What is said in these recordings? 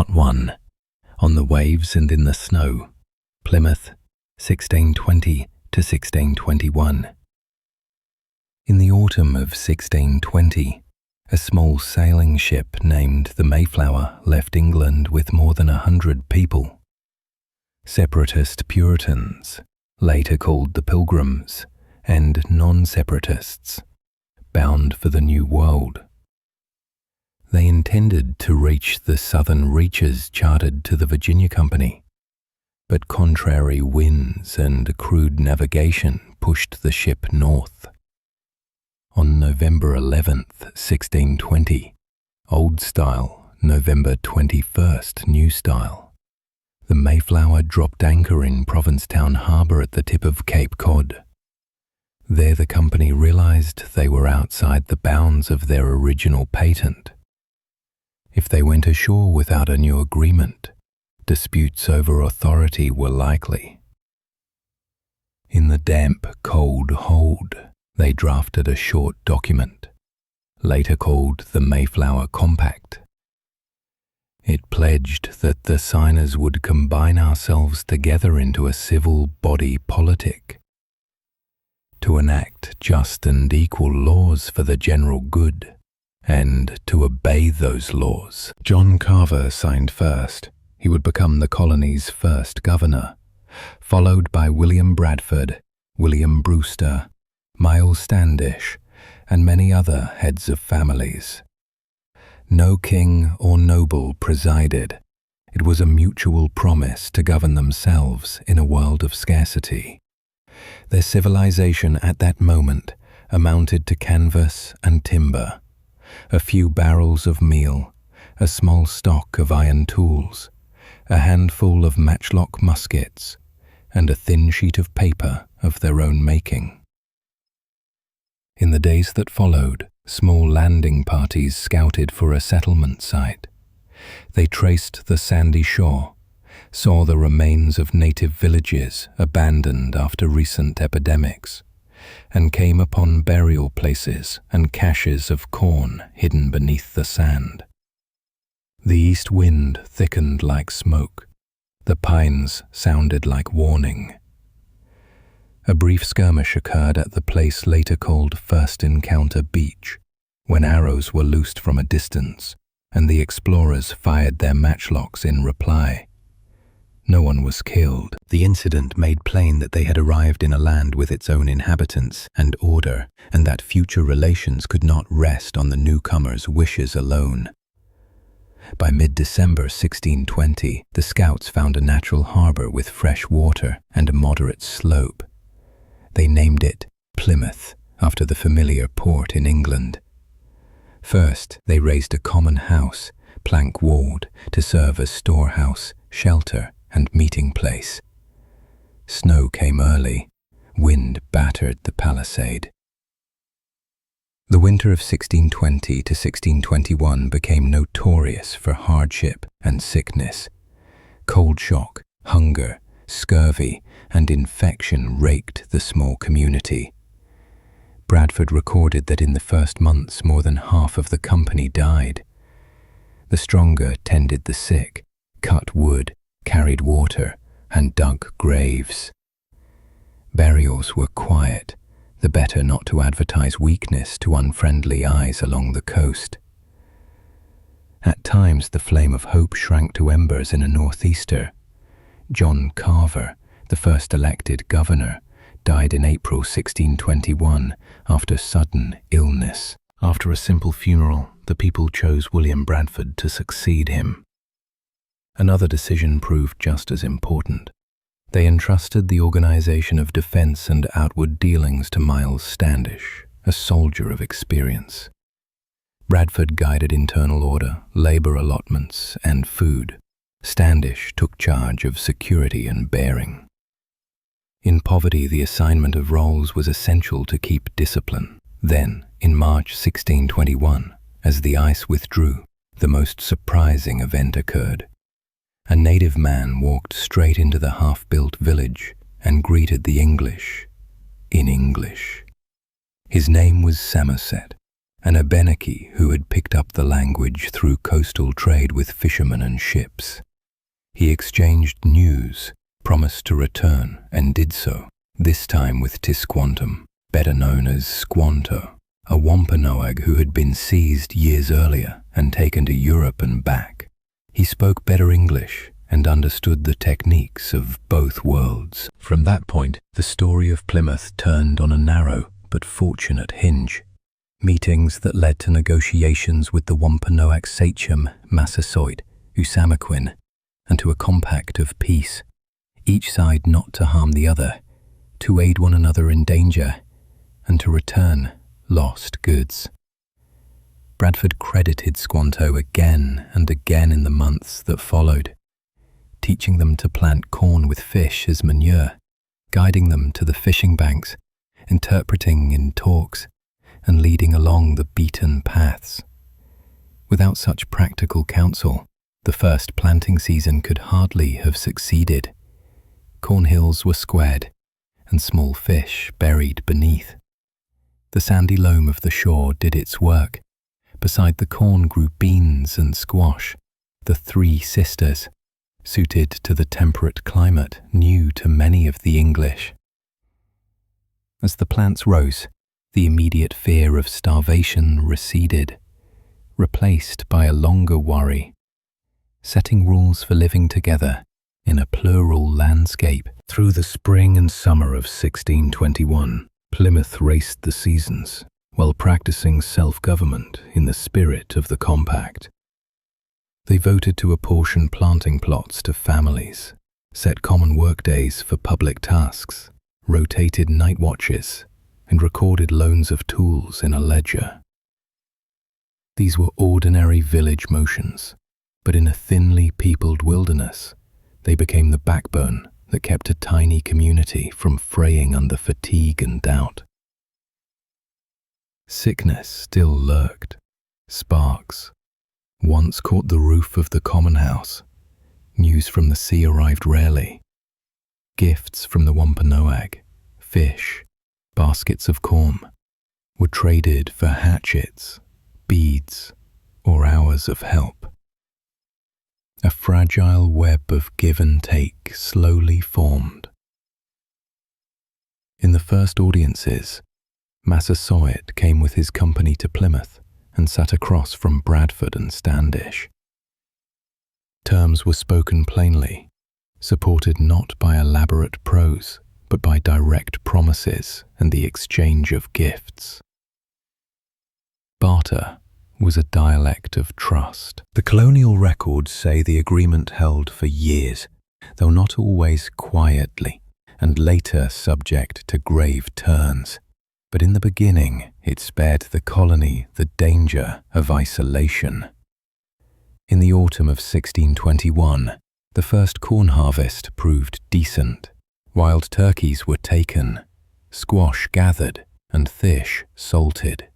Part 1. On the Waves and in the Snow, Plymouth, 1620 to 1621. In the autumn of 1620, a small sailing ship named the Mayflower left England with more than 100 people. Separatist Puritans, later called the Pilgrims, and non-separatists, bound for the New World. They intended to reach the southern reaches chartered to the Virginia Company, but contrary winds and crude navigation pushed the ship north. On November 11th, 1620, Old Style, November 21st, New Style, the Mayflower dropped anchor in Provincetown Harbor at the tip of Cape Cod. There the company realized they were outside the bounds of their original patent. If they went ashore without a new agreement, disputes over authority were likely. In the damp, cold hold, they drafted a short document, later called the Mayflower Compact. It pledged that the signers would combine ourselves together into a civil body politic, to enact just and equal laws for the general good, and to obey those laws. John Carver signed first. He would become the colony's first governor, followed by William Bradford, William Brewster, Miles Standish, and many other heads of families. No king or noble presided. It was a mutual promise to govern themselves in a world of scarcity. Their civilization at that moment amounted to canvas and timber, a few barrels of meal, a small stock of iron tools, a handful of matchlock muskets, and a thin sheet of paper of their own making. In the days that followed, small landing parties scouted for a settlement site. They traced the sandy shore, saw the remains of native villages abandoned after recent epidemics, and came upon burial places and caches of corn hidden beneath the sand. The east wind thickened like smoke. The pines sounded like warning. A brief skirmish occurred at the place later called First Encounter Beach, when arrows were loosed from a distance, and the explorers fired their matchlocks in reply. No one was killed. The incident made plain that they had arrived in a land with its own inhabitants and order, and that future relations could not rest on the newcomers' wishes alone. By mid-December 1620, the scouts found a natural harbor with fresh water and a moderate slope. They named it Plymouth, after the familiar port in England. First, they raised a common house, plank-walled, to serve as storehouse, shelter, and meeting place. Snow came early. Wind battered the palisade. The winter of 1620 to 1621 became notorious for hardship and sickness. Cold shock, hunger, scurvy, and infection raked the small community. Bradford recorded that in the first months more than half of the company died. The stronger tended the sick, cut wood, carried water, and dug graves. Burials were quiet, the better not to advertise weakness to unfriendly eyes along the coast. At times the flame of hope shrank to embers in a northeaster. John Carver, the first elected governor, died in April 1621 after sudden illness. After a simple funeral, the people chose William Bradford to succeed him. Another decision proved just as important. They entrusted the organization of defense and outward dealings to Miles Standish, a soldier of experience. Bradford guided internal order, labor allotments, and food. Standish took charge of security and bearing. In poverty, the assignment of roles was essential to keep discipline. Then, in March 1621, as the ice withdrew, the most surprising event occurred. A native man walked straight into the half-built village and greeted the English in English. His name was Samoset, an Abenaki who had picked up the language through coastal trade with fishermen and ships. He exchanged news, promised to return, and did so, this time with Tisquantum, better known as Squanto, a Wampanoag who had been seized years earlier and taken to Europe and back. He spoke better English and understood the techniques of both worlds. From that point, the story of Plymouth turned on a narrow but fortunate hinge. Meetings that led to negotiations with the Wampanoag sachem Massasoit, Usamaquin, and to a compact of peace, each side not to harm the other, to aid one another in danger, and to return lost goods. Bradford credited Squanto again and again in the months that followed, teaching them to plant corn with fish as manure, guiding them to the fishing banks, interpreting in talks, and leading along the beaten paths. Without such practical counsel, the first planting season could hardly have succeeded. Cornhills were squared, and small fish buried beneath. The sandy loam of the shore did its work. Beside the corn grew beans and squash, the three sisters, suited to the temperate climate new to many of the English. As the plants rose, the immediate fear of starvation receded, replaced by a longer worry, setting rules for living together in a plural landscape. Through the spring and summer of 1621, Plymouth raced the seasons while practicing self-government in the spirit of the Compact. They voted to apportion planting plots to families, set common workdays for public tasks, rotated night watches, and recorded loans of tools in a ledger. These were ordinary village motions, but in a thinly peopled wilderness, they became the backbone that kept a tiny community from fraying under fatigue and doubt. Sickness still lurked. Sparks once caught the roof of the common house. News from the sea arrived rarely. Gifts from the Wampanoag, fish, baskets of corn, were traded for hatchets, beads, or hours of help. A fragile web of give and take slowly formed. In the first audiences, Massasoit came with his company to Plymouth and sat across from Bradford and Standish. Terms were spoken plainly, supported not by elaborate prose, but by direct promises and the exchange of gifts. Barter was a dialect of trust. The colonial records say the agreement held for years, though not always quietly, and later subject to grave turns. But in the beginning, it spared the colony the danger of isolation. In the autumn of 1621, the first corn harvest proved decent. Wild turkeys were taken, squash gathered, and fish salted.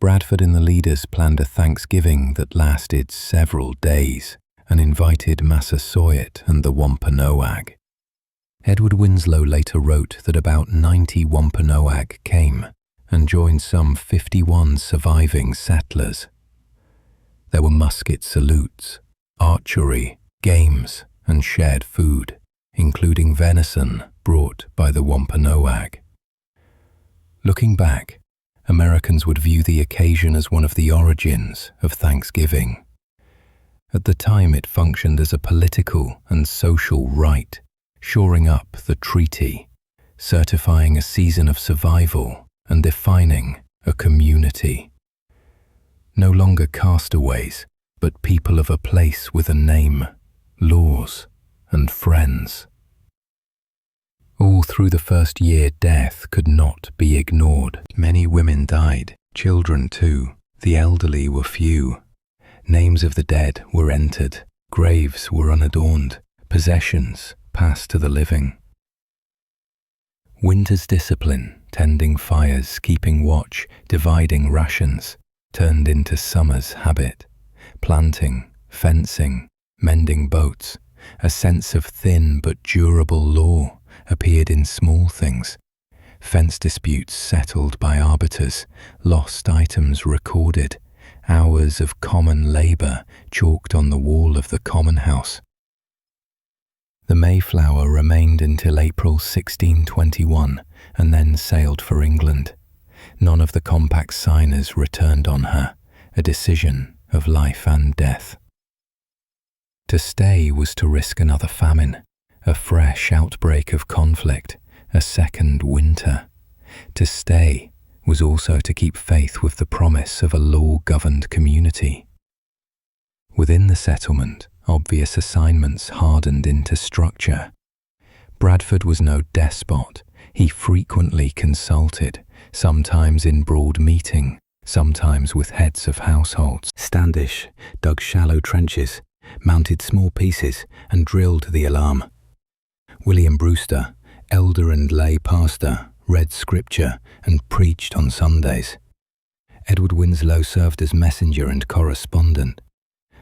Bradford and the leaders planned a Thanksgiving that lasted several days and invited Massasoit and the Wampanoag. Edward Winslow later wrote that about 90 Wampanoag came and joined some 51 surviving settlers. There were musket salutes, archery, games, and shared food, including venison brought by the Wampanoag. Looking back, Americans would view the occasion as one of the origins of Thanksgiving. At the time, it functioned as a political and social rite, shoring up the treaty, certifying a season of survival and defining a community. No longer castaways, but people of a place with a name, laws, and friends. All through the first year, death could not be ignored. Many women died, children too. The elderly were few. Names of the dead were entered, graves were unadorned, possessions passed to the living. Winter's discipline, tending fires, keeping watch, dividing rations, turned into summer's habit. Planting, fencing, mending boats, a sense of thin but durable law appeared in small things. fence disputes settled by arbiters, lost items recorded, hours of common labour chalked on the wall of the common house. The Mayflower remained until April 1621 and then sailed for England. None of the compact's signers returned on her, a decision of life and death. To stay was to risk another famine, a fresh outbreak of conflict, a second winter. To stay was also to keep faith with the promise of a law-governed community. Within the settlement, obvious assignments hardened into structure. Bradford was no despot. He frequently consulted, sometimes in broad meeting, sometimes with heads of households. Standish dug shallow trenches, mounted small pieces, and drilled the alarm. William Brewster, elder and lay pastor, read scripture and preached on Sundays. Edward Winslow served as messenger and correspondent.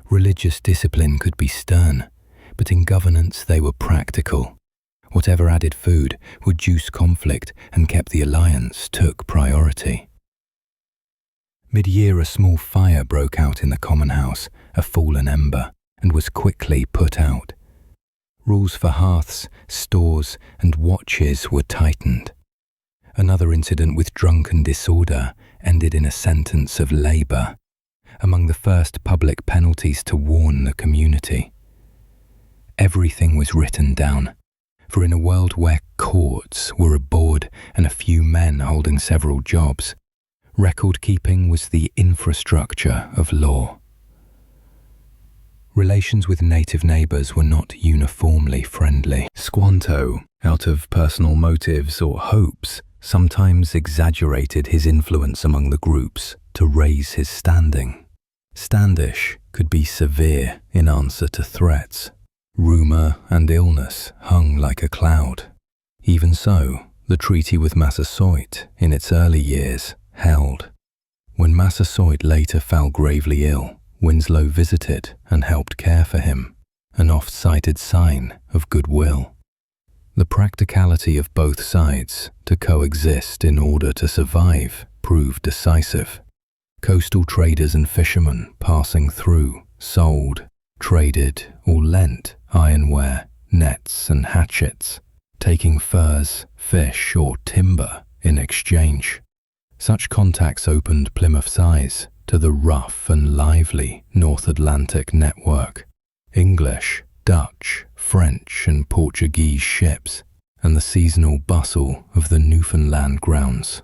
Religious discipline could be stern, but in governance they were practical. Whatever added food, reduced conflict, and kept the alliance took priority. Mid-year, a small fire broke out in the common house, a fallen ember, and was quickly put out. Rules for hearths, stores, and watches were tightened. Another incident with drunken disorder ended in a sentence of labour, among the first public penalties to warn the community. Everything was written down, for in a world where courts were a board and a few men holding several jobs, record-keeping was the infrastructure of law. Relations with native neighbours were not uniformly friendly. Squanto, out of personal motives or hopes, sometimes exaggerated his influence among the groups to raise his standing. Standish could be severe in answer to threats. Rumour and illness hung like a cloud. Even so, the treaty with Massasoit, in its early years, held. When Massasoit later fell gravely ill, Winslow visited and helped care for him, an oft-cited sign of goodwill. The practicality of both sides to coexist in order to survive proved decisive. Coastal traders and fishermen passing through sold, traded, or lent ironware, nets and hatchets, taking furs, fish, or timber in exchange. Such contacts opened Plymouth's eyes to the rough and lively North Atlantic network, English, Dutch, French, and Portuguese ships, and the seasonal bustle of the Newfoundland grounds.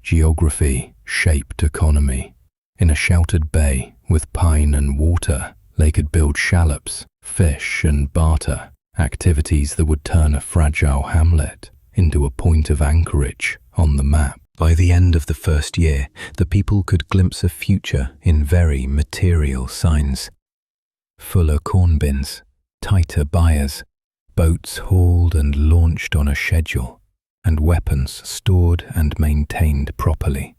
Geography shaped economy. In a sheltered bay with pine and water, they could build shallops, fish, and barter, activities that would turn a fragile hamlet into a point of anchorage on the map. By the end of the first year, the people could glimpse a future in very material signs. Fuller corn bins, tighter byres, boats hauled and launched on a schedule, and weapons stored and maintained properly.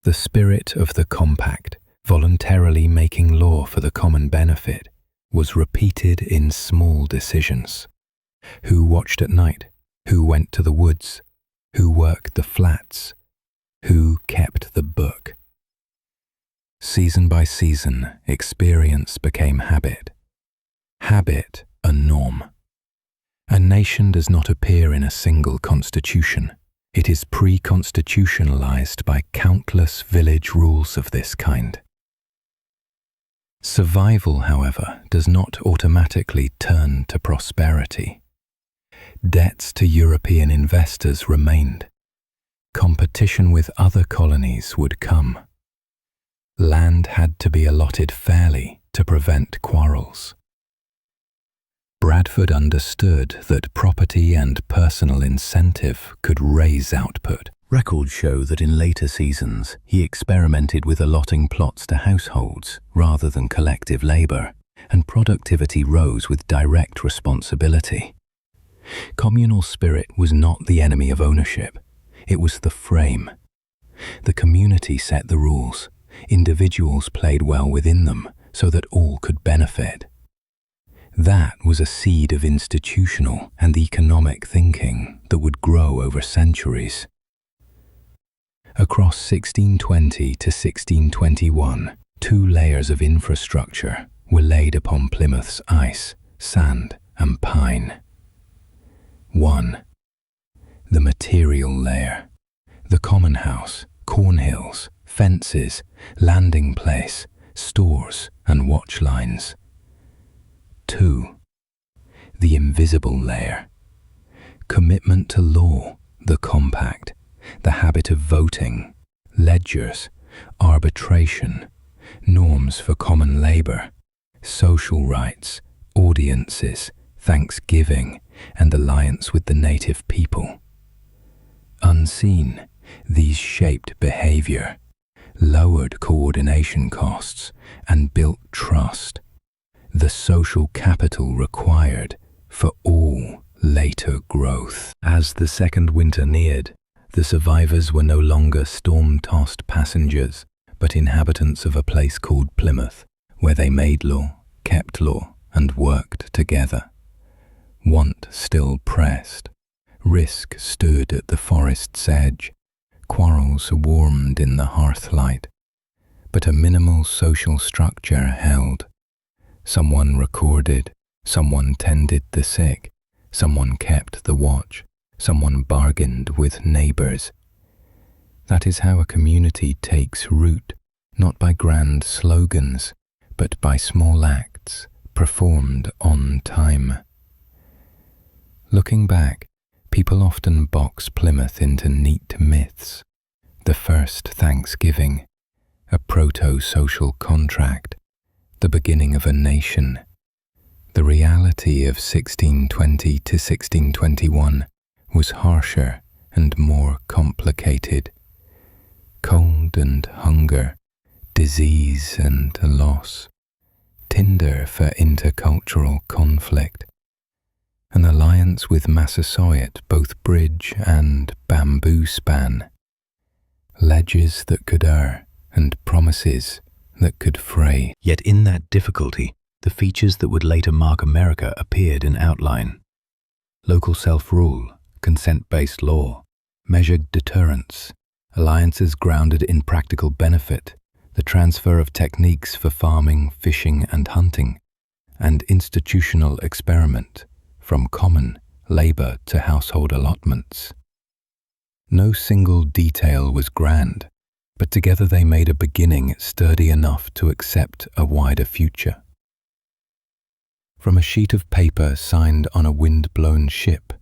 The spirit of the compact, voluntarily making law for the common benefit, was repeated in small decisions. Who watched at night? Who went to the woods? Who worked the flats? Who kept the book? Season by season, experience became habit. Habit a norm. A nation does not appear in a single constitution. It is pre-constitutionalized by countless village rules of this kind. Survival, however, does not automatically turn to prosperity. Debts to European investors remained. Competition with other colonies would come. Land had to be allotted fairly to prevent quarrels. Bradford understood that property and personal incentive could raise output. Records show that in later seasons, he experimented with allotting plots to households rather than collective labour, and productivity rose with direct responsibility. Communal spirit was not the enemy of ownership. It was the frame. The community set the rules. Individuals played well within them so that all could benefit. That was a seed of institutional and economic thinking that would grow over centuries. Across 1620 to 1621, 2 layers of infrastructure were laid upon Plymouth's ice, sand, and pine. 1. The material layer. The common house, cornhills, fences, landing place, stores, and watch lines. 2. The invisible layer. Commitment to law, the compact, the habit of voting, ledgers, arbitration, norms for common labor, social rights, audiences, thanksgiving, and alliance with the native people. Unseen, these shaped behavior, lowered coordination costs, and built trust, the social capital required for all later growth. As the second winter neared, the survivors were no longer storm-tossed passengers, but inhabitants of a place called Plymouth, where they made law, kept law, and worked together. Want still pressed. Risk stood at the forest's edge. Quarrels warmed in the hearthlight. But a minimal social structure held. Someone recorded, someone tended the sick, someone kept the watch, someone bargained with neighbors. That is how a community takes root, not by grand slogans, but by small acts performed on time. Looking back, people often box Plymouth into neat myths. The first Thanksgiving, a proto-social contract, the beginning of a nation. The reality of 1620 to 1621 was harsher and more complicated. Cold and hunger, disease and loss, tinder for intercultural conflict. An alliance with Massasoit, both bridge and bamboo span. Ledges that could err and promises that could fray. Yet in that difficulty, the features that would later mark America appeared in outline. Local self-rule, consent-based law, measured deterrence, alliances grounded in practical benefit, the transfer of techniques for farming, fishing, and hunting, and institutional experiment, from common labor to household allotments. No single detail was grand, but together they made a beginning sturdy enough to accept a wider future. From a sheet of paper signed on a wind-blown ship,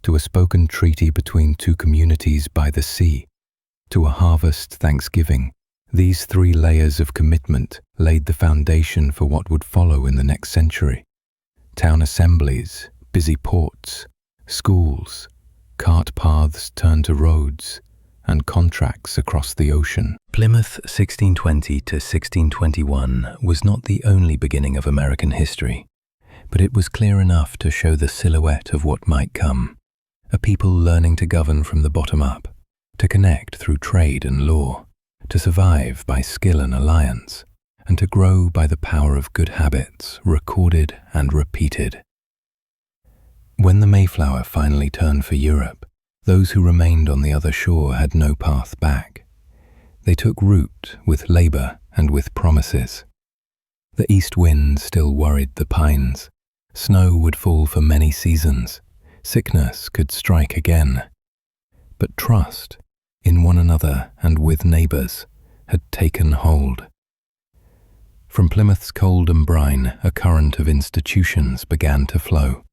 to a spoken treaty between 2 communities by the sea, to a harvest Thanksgiving, these 3 layers of commitment laid the foundation for what would follow in the next century. Town assemblies, busy ports, schools, cart paths turned to roads, and contracts across the ocean. Plymouth 1620 to 1621 was not the only beginning of American history, but it was clear enough to show the silhouette of what might come. A people learning to govern from the bottom up, to connect through trade and law, to survive by skill and alliance, and to grow by the power of good habits, recorded and repeated. When the Mayflower finally turned for Europe, those who remained on the other shore had no path back. They took root with labor and with promises. The east wind still worried the pines. Snow would fall for many seasons. Sickness could strike again. But trust in one another and with neighbors had taken hold. From Plymouth's cold and brine, a current of institutions began to flow.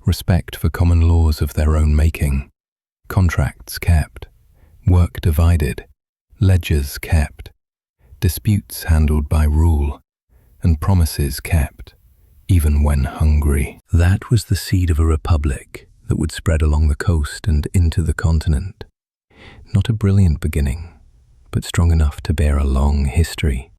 Respect for common laws of their own making, contracts kept, work divided, ledgers kept, disputes handled by rule, and promises kept, even when hungry. That was the seed of a republic that would spread along the coast and into the continent. Not a brilliant beginning, but strong enough to bear a long history.